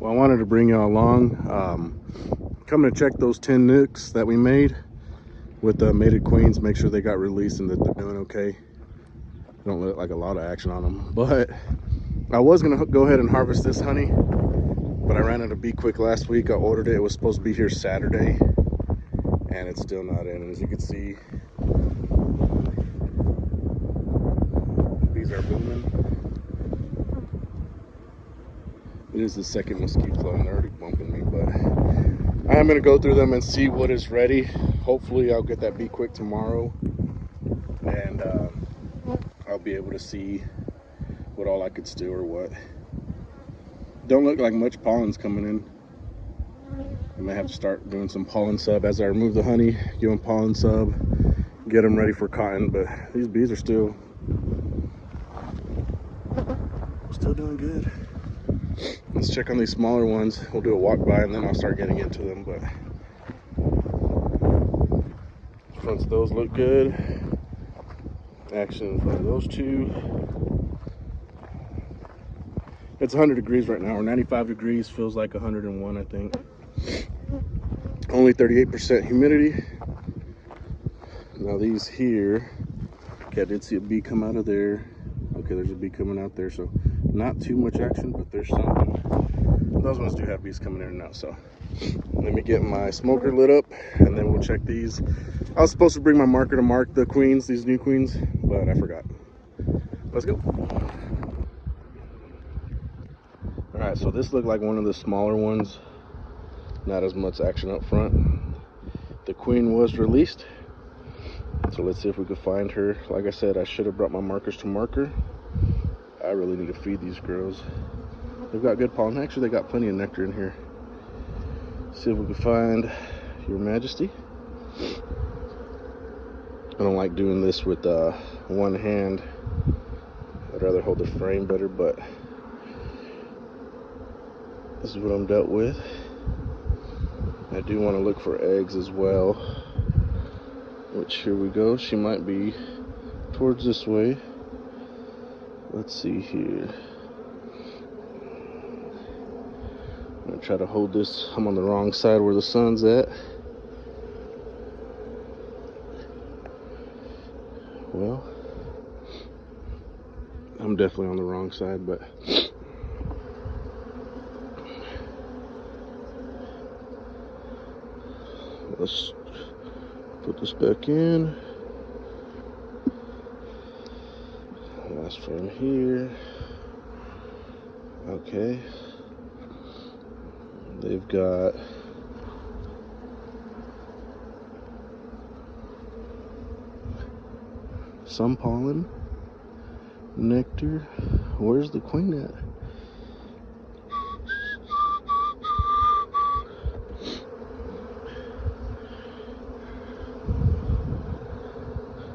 Well, I wanted to bring y'all along. Coming to check those 10 nicks that we made with the mated queens, make sure they got released and that they're doing okay. Don't look like a lot of action on them, but I was gonna go ahead and harvest this honey, but I ran out of Be Quick last week. I ordered it. It was supposed to be here Saturday, and it's still not in. And as you can see, bees are booming. It is the second mesquite flow, and they're already bumping me, but I am gonna go through them and see what is ready. Hopefully I'll get that Be Quick tomorrow, and I'll be able to see what all I could steal or what. Don't look like much pollen's coming in. I may have to start doing some pollen sub as I remove the honey, give them pollen sub, get them ready for cotton. But these bees are still doing good. Let's check on these smaller ones. We'll do a walk by and then I'll start getting into them. But fronts of those look good. Action in front of those two. It's 100 degrees right now, or 95 degrees, feels like 101, I think. Only 38% humidity. Now these here, okay, I did see a bee come out of there. Okay, there's a bee coming out there, so not too much action, but there's something. Those ones do have bees coming in and out, so let me get my smoker lit up and then we'll check these. I was supposed to bring my marker to mark the queens, these new queens, but I forgot. Let's go. All right, so this looked like one of the smaller ones. Not as much action up front. The queen was released, so let's see if we could find her. Like I said, I should have brought my markers to marker. I really need to feed these girls. They've got good pollen. Actually, they got plenty of nectar in here. See if we can find Your Majesty. I don't like doing this with one hand. I'd rather hold the frame better, but this is what I'm dealt with. I do want to look for eggs as well, which here we go. She might be towards this way. Let's see here. I'm gonna try to hold this. I'm on the wrong side where the sun's at. Well, I'm definitely on the wrong side, but let's put this back in. Last frame here. Okay. They've got some pollen, nectar. Where's the queen at?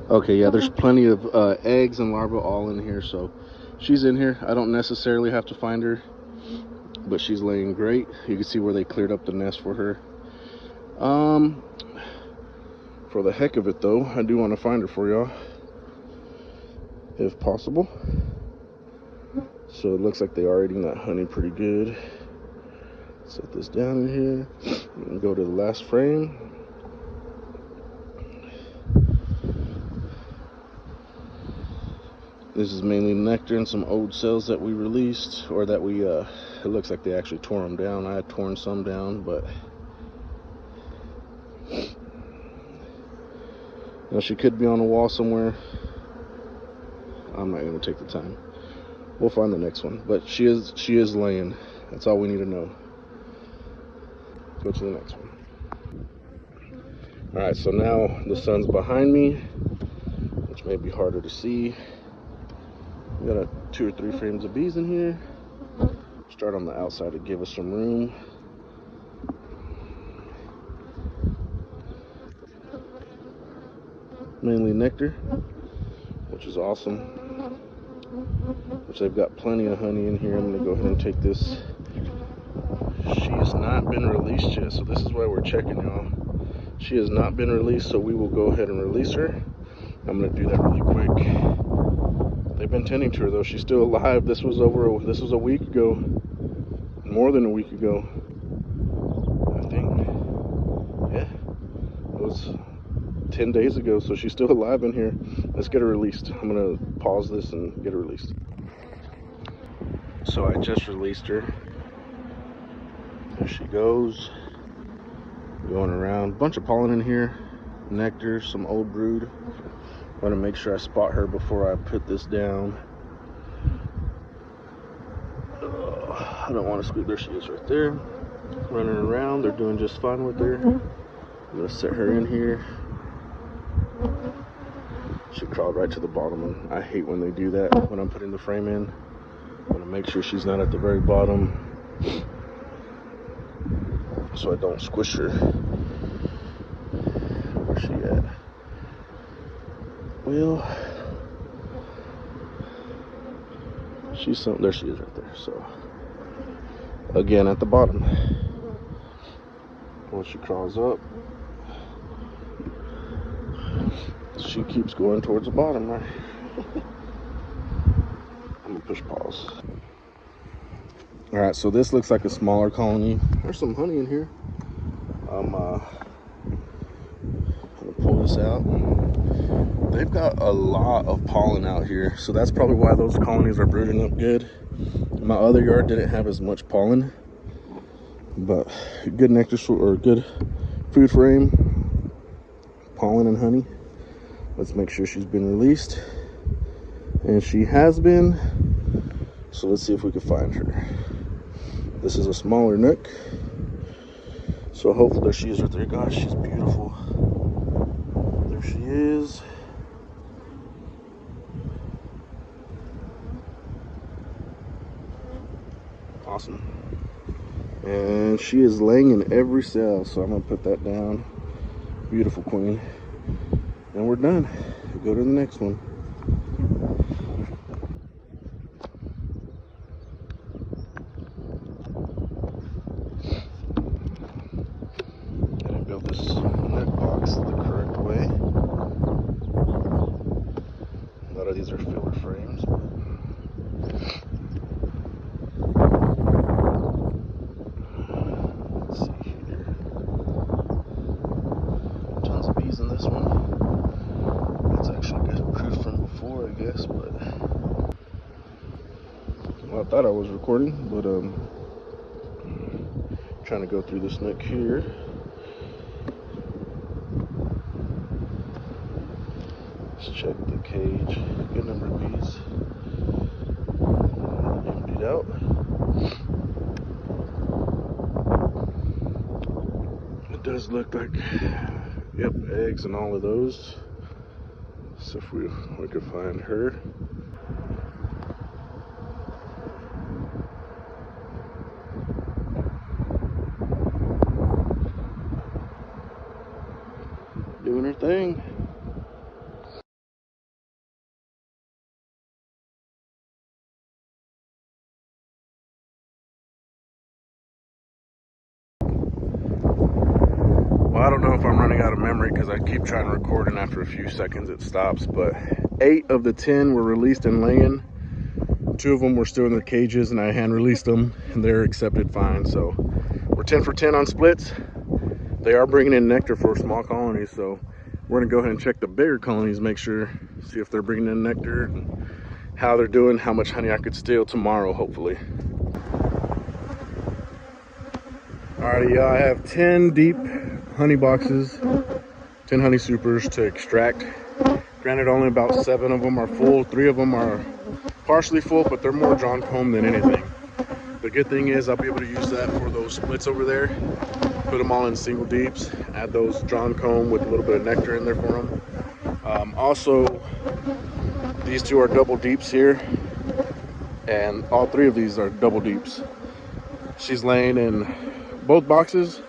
Okay, yeah, there's plenty of eggs and larvae all in here, so she's in here. I don't necessarily have to find her, but she's laying great. You can see where they cleared up the nest for her. For the heck of it though, I do want to find her for y'all, if possible. So it looks like they are eating that honey pretty good. Set this down in here and go to the last frame. This is mainly nectar and some old cells that we released, or that we, it looks like they actually tore them down. I had torn some down, but now she could be on a wall somewhere. I'm not gonna take the time. We'll find the next one, but she is laying. That's all we need to know. Go to the next one. All right, so now the sun's behind me, which may be harder to see. We got 2 or 3 frames of bees in here. Start on the outside to give us some room. Mainly nectar, which is awesome. Which they've got plenty of honey in here. I'm gonna go ahead and take this. She has not been released yet, so this is why we're checking, y'all. She has not been released, so we will go ahead and release her. I'm gonna do that really quick. They've been tending to her though. She's still alive. This was a week ago. more than a week ago, I think. Yeah, it was 10 days ago, so she's still alive in here. Let's get her released. I'm gonna pause this and get her released. So I just released her. There she goes, going around. Bunch of pollen in here, nectar, some old brood. Want to make sure I spot her before I put this down. I don't want to squeeze. There she is right there, running around. They're doing just fine with her. I'm gonna set her in here. She crawled right to the bottom, and I hate when they do that when I'm putting the frame in. I want to make sure she's not at the very bottom so I don't squish her. Where's she at? Well, she's something. There she is right there. So again at the bottom. Once she crawls up, she keeps going towards the bottom, right? I'm gonna push pause. All right, so this looks like a smaller colony. There's some honey in here. I'm gonna pull this out. They've got a lot of pollen out here, so that's probably why those colonies are brooding up good. My other yard didn't have as much pollen, but good nectar or good food frame, pollen and honey. Let's make sure she's been released, and she has been. So let's see if we can find her. This is a smaller nook, so hopefully there she is right there. Gosh, she's beautiful. There she is. Awesome. And she is laying in every cell, so I'm gonna put that down. Beautiful queen. And we're done. Go to the next one. Gotta build this net box the correct way. A lot of these are filler frames. Let's see here. Tons of bees in this one. It's actually good proof from before, I guess, but well, I thought I was recording, but trying to go through this nook here. Let's check the cage. Good number of bees. Emptied out. It does look like, yep, eggs and all of those. So if we could find her. Doing her thing. Well, I don't know if I'm running out of memory because I keep trying to record and after a few seconds it stops, but 8 of the 10 were released and laying. 2 of them were still in their cages and I hand released them and they're accepted fine. So we're 10 for 10 on splits. They are bringing in nectar for small colonies, so we're gonna go ahead and check the bigger colonies, make sure, see if they're bringing in nectar, and how they're doing, how much honey I could steal tomorrow, hopefully. Alrighty, I have 10 deep honey boxes, 10 honey supers to extract. Granted, only about 7 of them are full. 3 of them are partially full, but they're more drawn comb than anything. The good thing is I'll be able to use that for those splits over there. Put them all in single deeps, add those drawn comb with a little bit of nectar in there for them. Also, these 2 are double deeps here, and all 3 of these are double deeps. She's laying in both boxes.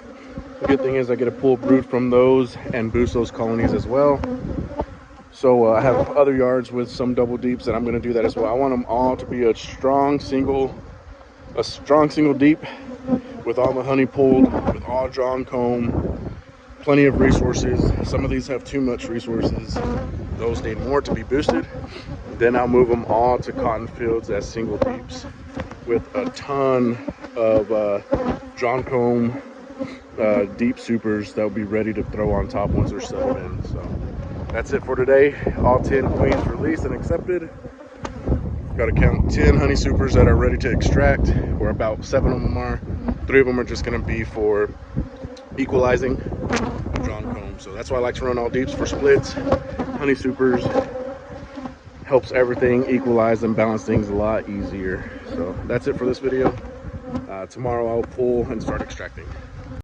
The good thing is I get to pull brood from those and boost those colonies as well. So I have other yards with some double deeps and I'm going to do that as well. I want them all to be a strong single deep with all the honey pulled, with all drawn comb, plenty of resources. Some of these have too much resources. Those need more to be boosted. Then I'll move them all to cotton fields as single deeps. with a ton of John Combe deep supers that will be ready to throw on top once they're settled in. So that's it for today. All 10 queens released and accepted. Got to count 10 honey supers that are ready to extract, or about 7 of them are. 3 of them are just going to be for equalizing John Combe. So that's why I like to run all deeps for splits. Honey supers helps everything equalize and balance things a lot easier. So that's it for this video. Tomorrow I'll pull and start extracting.